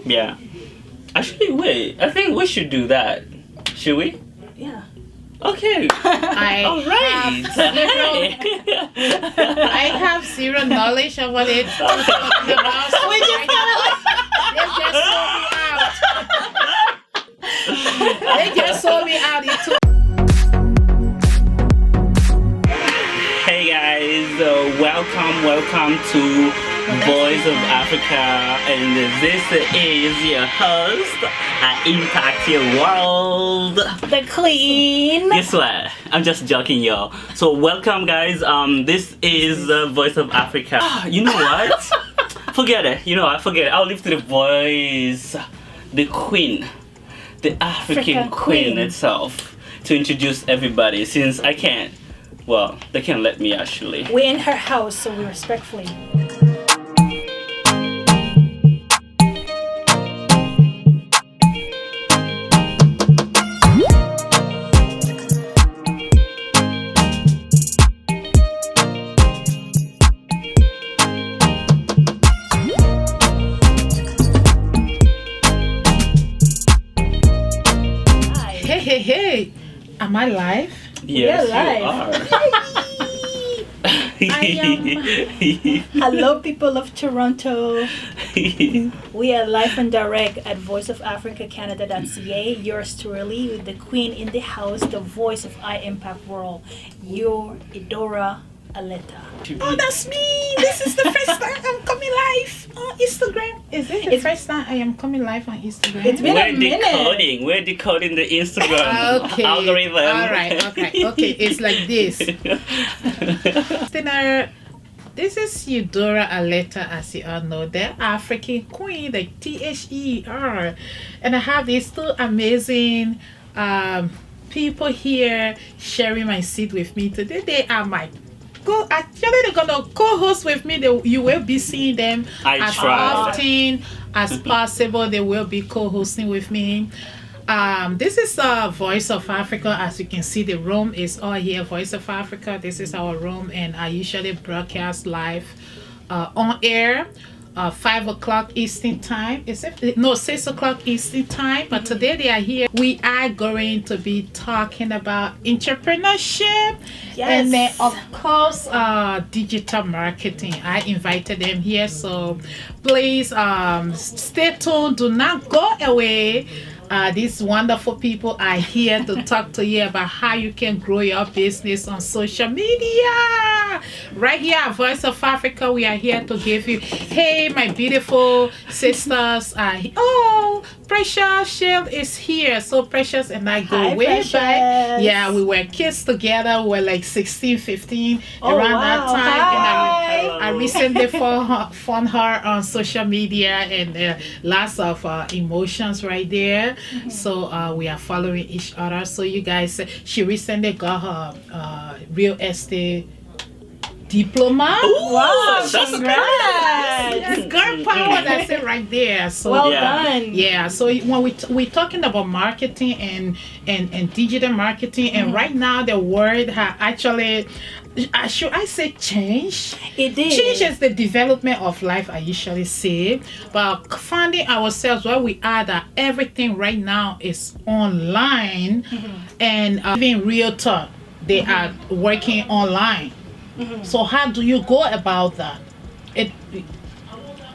Yeah. Actually, wait. I think we should do that. Should we? Yeah. Okay. All right. I have zero knowledge of what it's talking about. So they just saw me out. They just saw me out. Hey guys, welcome to Voice of Africa, and this is your host, I Impact Your World, The Queen. Guess what? I'm just joking, y'all. So welcome guys, this is Voice of Africa. You know what? Forget it, forget it. I'll leave to the voice, the Queen, the African Queen itself, to introduce everybody, since I can't. Well, they can't let me actually. We're in her house, so we respectfully. Hey, am I live? Yes, live. you are. Hello, people of Toronto. We are live and direct at voiceofafricacanada.ca. Yours truly, with the Queen in the house, the voice of I Impact World, your Eudora Aleta. Oh, that's me. This is the first time I'm coming live on Instagram. Is it the first time I am coming live on Instagram? It's been a minute. We're decoding the Instagram algorithm. All right. Okay. It's like this. This is Eudora Aleta, as you all know, the African Queen, the TSUPY. And I have these two amazing people here sharing my seat with me today. They are they're gonna co-host with me. You will be seeing them as often as possible. They will be co-hosting with me. This is Voice of Africa. As you can see, the room is all here. Voice of Africa. This is our room, and I usually broadcast live on air. 5 o'clock Eastern time. 6 o'clock Eastern time. But today they are here. We are going to be talking about entrepreneurship. Yes. And then of course digital marketing. I invited them here, so please stay tuned. Do not go away. These wonderful people are here to talk to you about how you can grow your business on social media. Right here at Voice of Africa, we are here to give you, hey, my beautiful sisters. Precious Shield is here. So Precious and I go way back. Yeah, we were kids together. We were like 16, 15 around that time. Hi. And I recently found her on social media, and lots of emotions right there. Mm-hmm. So we are following each other. So you guys, she recently got her real estate diploma. Ooh, wow, congrats! Yes, girl power. That's it right there. So well done. Yeah. So when we're talking about marketing and digital marketing, and right now the word has actually, should I say change? It did. Change is the development of life, I usually say. But finding ourselves where we are, that everything right now is online, and even realtor, they are working online. So how do you go about that?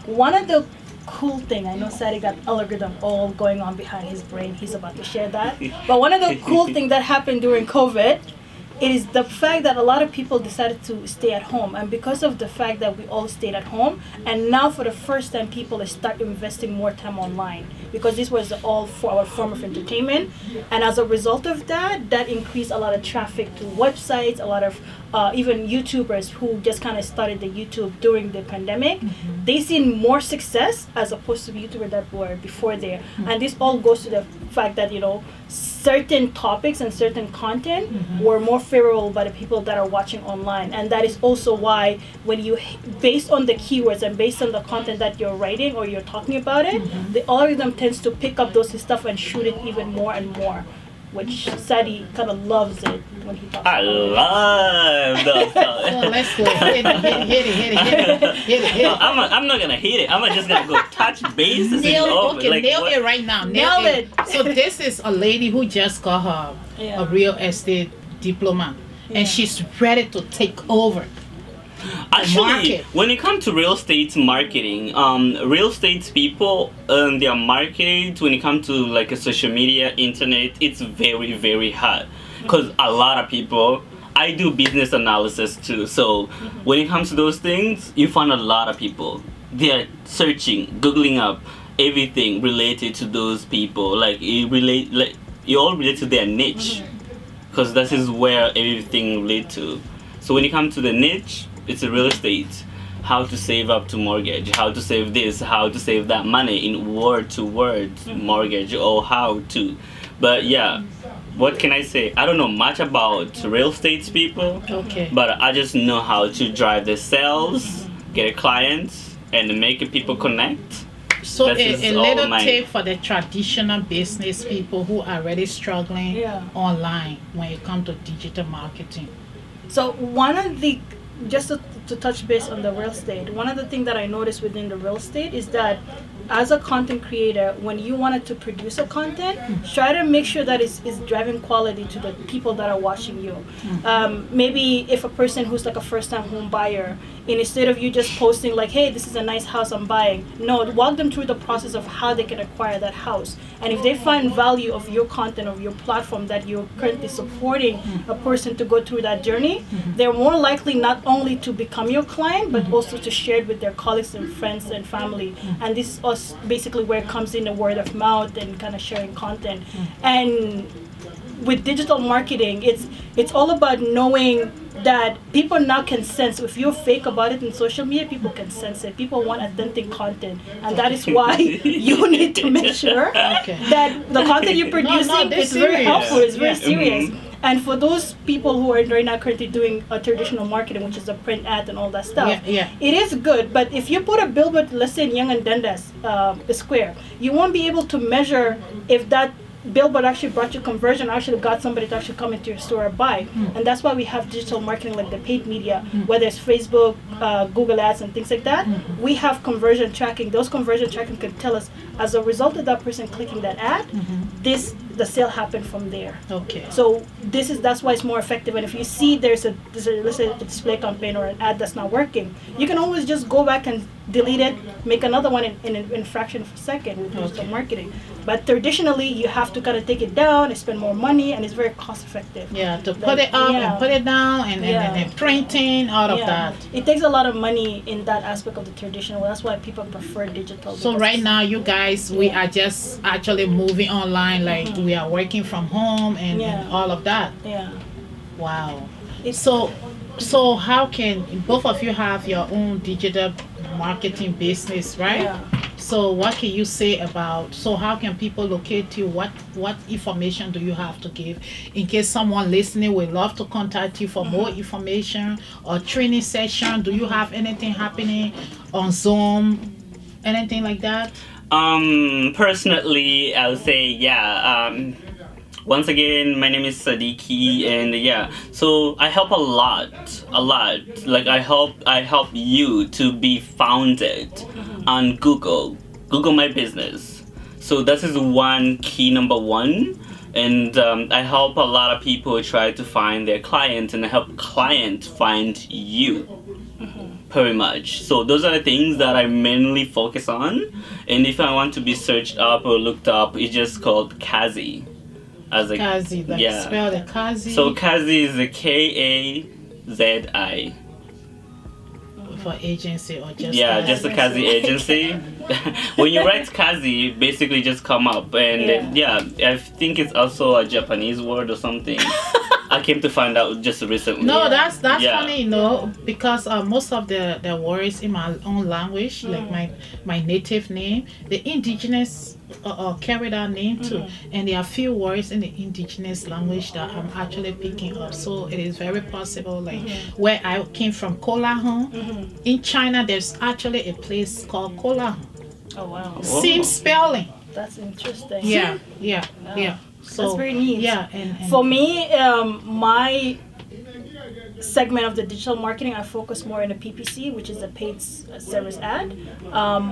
One of the cool thing, I know Sadi got algorithm all going on behind his brain. He's about to share that. But one of the cool things that happened during COVID, it is the fact that a lot of people decided to stay at home, and because of the fact that we all stayed at home, and now for the first time people start investing more time online, because this was all for our form of entertainment, and as a result of that increased a lot of traffic to websites, a lot of even YouTubers who just kind of started the YouTube during the pandemic. They seen more success as opposed to YouTubers that were before there, and this all goes to the fact that certain topics and certain content were more favorable by the people that are watching online. And that is also why when you, based on the keywords and based on the content that you're writing or you're talking about it, the algorithm tends to pick up those stuff and shoot it even more and more. which Sadi kind of loves it when he talks I about it. love those So songs. let's go. Hit it. No, I'm not gonna hit it. I'm just gonna go touch bases. Nail, okay, Like, nail what- it right now. Nail it. So this is a lady who just got her Yeah. a real estate diploma, Yeah. and she's ready to take over. Actually, market. when it comes to real estate marketing, real estate people their market when it comes to like a social media, internet, it's very very hard because a lot of people. I do business analysis too, so when it comes to those things, you find a lot of people they're searching, googling up everything related to those people. Like it all relate to their niche, because this is where everything relate to. So when it comes to the niche, it's a real estate. How to save up to mortgage, how to save this, how to save that money in word to word mortgage, or how to. But yeah, what can I say? I don't know much about real estate people, Okay. but I just know how to drive the sales, get clients, and make people connect. So That is a all little mine. tip for the traditional business people who are really struggling Yeah. online when it comes to digital marketing. So one of the, just to touch base on the real estate, one of the things that I noticed within the real estate is that as a content creator, when you wanted to produce a content, try to make sure that it's driving quality to the people that are watching you. Maybe if a person who's like a first-time home buyer, and instead of you just posting like, hey, this is a nice house I'm buying, no, walk them through the process of how they can acquire that house. And if they find value of your content, of your platform, that you're currently supporting a person to go through that journey, they're more likely not only to become your client, but also to share it with their colleagues and friends and family. And this is us basically where it comes in the word of mouth and kind of sharing content. And with digital marketing, it's all about knowing that people now can sense if you're fake about it in social media. People can sense it. People want authentic content, and that is why you need to make sure that the content you're producing they're is very serious. helpful. It's very Yeah. serious. And for those people who are right now currently doing a traditional marketing, which is a print ad and all that stuff, Yeah. it is good. But if you put a billboard, let's say in Young and Dundas Square, you won't be able to measure if that billboard actually brought you conversion, actually got somebody to actually come into your store or buy. And that's why we have digital marketing, like the paid media, whether it's Facebook, Google ads and things like that. We have conversion tracking. Those conversion tracking can tell us, as a result of that person clicking that ad, the sale happened from there. Okay. So that's why it's more effective. And if you see there's a let's say a display campaign or an ad that's not working, you can always just go back and delete it, make another one in a fraction of a second with digital marketing. But traditionally, you have to kind of take it down and spend more money, and it's very cost effective. Yeah, to put it up and put it down and printing, all of that. It takes a lot of money in that aspect of the traditional. That's why people prefer digital. So because right now, you guys, we are just actually moving online, like we are working from home and all of that. Yeah. Wow. It's- So how can both of you have your own digital marketing business, right? Yeah. So what can you say about, so how can people locate you? What information do you have to give in case someone listening would love to contact you for more information or training session? Do you have anything happening on Zoom, anything like that? Personally, I would say once again, my name is Sadiki, and so I help a lot. Like I help you to be founded on Google My Business. So that is one key, number one. And I help a lot of people try to find their client, and I help client find you. Pretty much. So those are the things that I mainly focus on. And if I want to be searched up or looked up, it's just called Kazi. As a Kazi, like spell the Kazi. So Kazi is a Kazi. For agency or just just a Kazi agency. When you write Kazi, basically just come up, and I think it's also a Japanese word or something. I came to find out just recently. No, that's funny, because most of the words in my own language, like my native name, the indigenous carry that name too, and there are few words in the indigenous language that I'm actually picking up. So it is very possible, like where I came from, Kolahon. In China, there's actually a place called Kolahon. Oh wow. Same spelling. That's interesting. Yeah. So That's very neat. Yeah, and For me, my segment of the digital marketing, I focus more in the PPC, which is the paid service ad.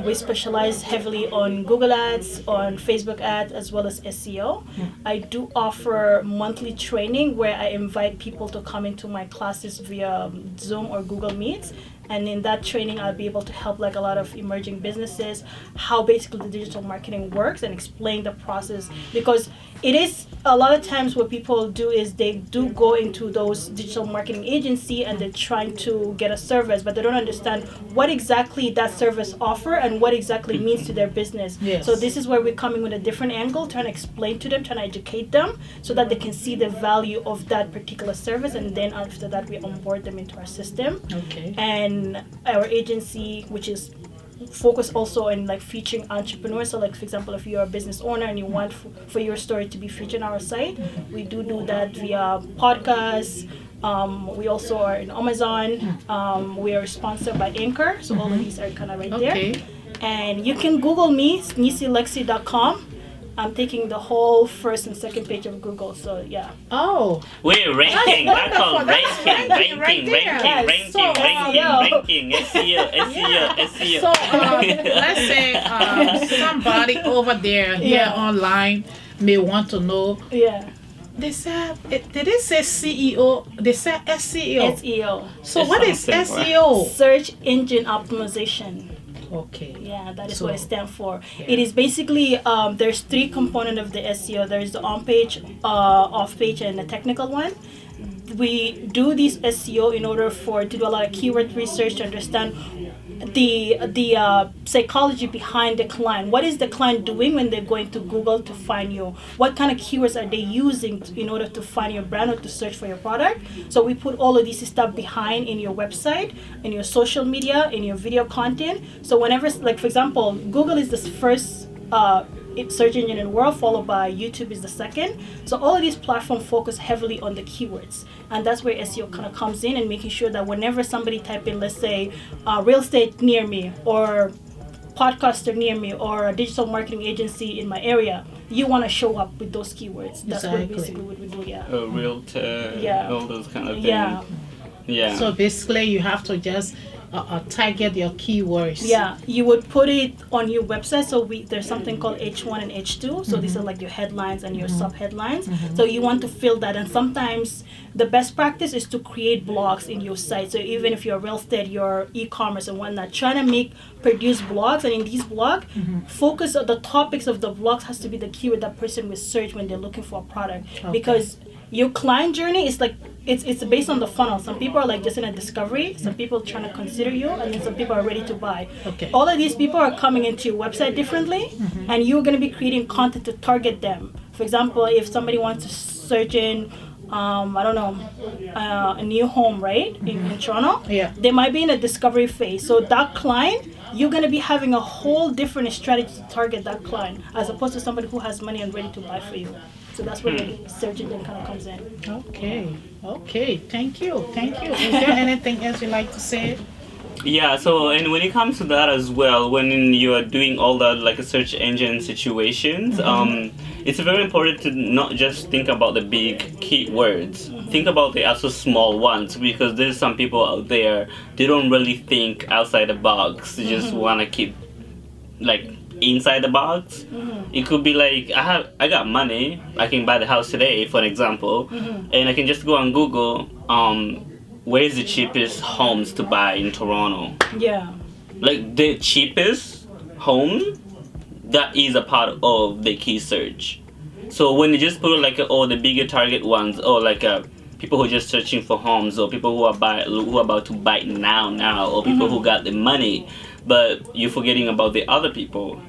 We specialize heavily on Google ads, on Facebook ads, as well as SEO. I do offer monthly training where I invite people to come into my classes via Zoom or Google Meets. And in that training, I'll be able to help like a lot of emerging businesses how basically the digital marketing works and explain the process, because it is a lot of times what people do is they do go into those digital marketing agency and they're trying to get a service, but they don't understand what exactly that service offer and what exactly it means to their business. Yes. So this is where we're coming with a different angle, trying to explain to them, trying to educate them so that they can see the value of that particular service, and then after that we onboard them into our system. Okay. And our agency, which is focused also on like featuring entrepreneurs. So like for example, if you're a business owner and you want for your story to be featured on our site, we do that via podcasts. We also are in Amazon. We are sponsored by Anchor, so all of these are kind of right there. And you can Google me, NeeceeLexy.com. I'm taking the whole first and second page of Google, so yeah. Oh. We're ranking. That's called ranking, Ranking right there. ranking, So, ranking, SEO. So let's say somebody over there here online may want to know. Yeah. They said, did they say CEO? They said SEO. SEO. So what is SEO? Search engine optimization. Okay. Yeah, that is So, what it stands for. yeah. It is basically there's three components of the SEO. There's the on-page, off-page, and the technical one. We do this SEO in order to do a lot of keyword research to understand the psychology behind the client. What is the client doing when they're going to Google to find you? What kind of keywords are they using in order to find your brand or to search for your product? So we put all of this stuff behind in your website, in your social media, in your video content. So whenever, like for example, Google is the first search engine in the world, followed by YouTube is the second. So all of these platforms focus heavily on the keywords, and that's where SEO kind of comes in, and making sure that whenever somebody type in, let's say, real estate near me, or podcaster near me, or a digital marketing agency in my area, you want to show up with those keywords. That's basically what we do. Yeah. A realtor. All those kind of things. Yeah. Yeah. So basically, you have to just target your keywords. Yeah, you would put it on your website. So there's something called H1 and H2. So these are like your headlines and your sub headlines. So you want to fill that, and sometimes the best practice is to create blogs in your site. So even if you're real estate, your e-commerce and whatnot, trying to produce blogs, and in these blogs, focus on the topics of the blogs has to be the keyword that person will search when they're looking for a product. Because your client journey is like it's based on the funnel. Some people are like just in a discovery, some people trying to consider you, and then some people are ready to buy. All of these people are coming into your website differently, and you're going to be creating content to target them. For example, if somebody wants to search in I don't know, a new home, right, in Toronto, they might be in a discovery phase. So that client, you're going to be having a whole different strategy to target that client, as opposed to somebody who has money and ready to buy for you. So that's where the search engine kind of comes in. Okay. Thank you. Is there anything else you'd like to say? Yeah, so and when it comes to that as well, when you are doing all that like a search engine situations, it's very important to not just think about the big keywords. Think about the also small ones, because there's some people out there, they don't really think outside the box. They just want to keep like inside the box. It could be like I got money, I can buy the house today, for an example, and I can just go on Google, where's the cheapest homes to buy in Toronto? Yeah. Like the cheapest home, that is a part of the key search. So when you just put like all the bigger target ones, or like people who are just searching for homes, or people who are about to buy now, or people who got the money, but you're forgetting about the other people.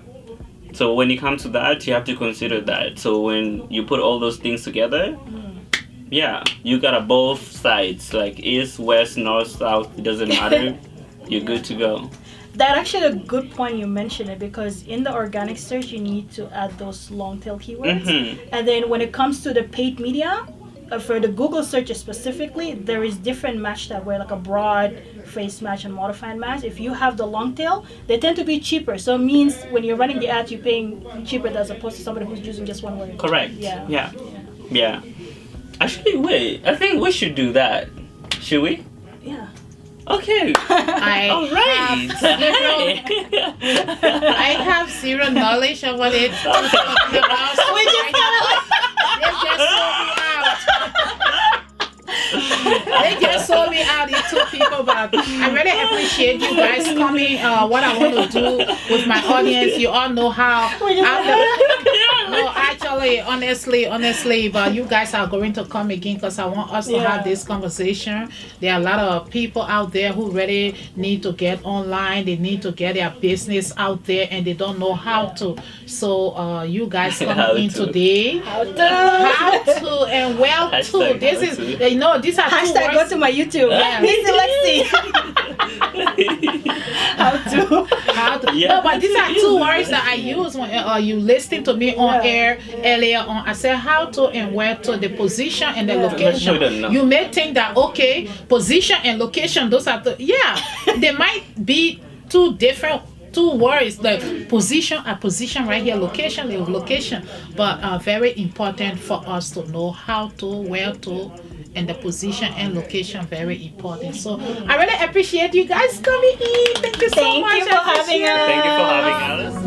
So when it comes to that, you have to consider that. So when you put all those things together, yeah, you got both sides, like east, west, north, south, it doesn't matter. You're good to go. That's actually a good point you mentioned it, because in the organic search you need to add those long tail keywords. And then when it comes to the paid media, for the Google searches specifically, there is different match that where like a broad face match and modified match. If you have the long tail, they tend to be cheaper. So it means when you're running the ads, you're paying cheaper as opposed to somebody who's using just one word. Correct. Yeah. Yeah. Actually, wait. I think we should do that. Should we? Yeah. Okay. I All right. I have zero knowledge of what it's talking about. So We just they just sold me out. They just sold me out. It took people, but I really appreciate you guys coming. What I want to do with my audience, you all know how. No, actually, honestly, but you guys are going to come again because I want us to have this conversation. There are a lot of people out there who really need to get online. They need to get their business out there, and they don't know how to. So, you guys coming in today, how to, and well to. This is, you know, these are two Hashtag go words. to my YouTube. Yeah. Neecee Lexy. How to. Yeah. No, but these are two words that I use when you listening to me on air earlier on. I said how to and where to, the position and the location. You may think that okay, position and location, those are they might be two words, like position right here, location, but very important for us to know how to, where to, and the position and location, very important. So I really appreciate you guys coming in. Thank you so much. Thank you for having us. Thank you for having us.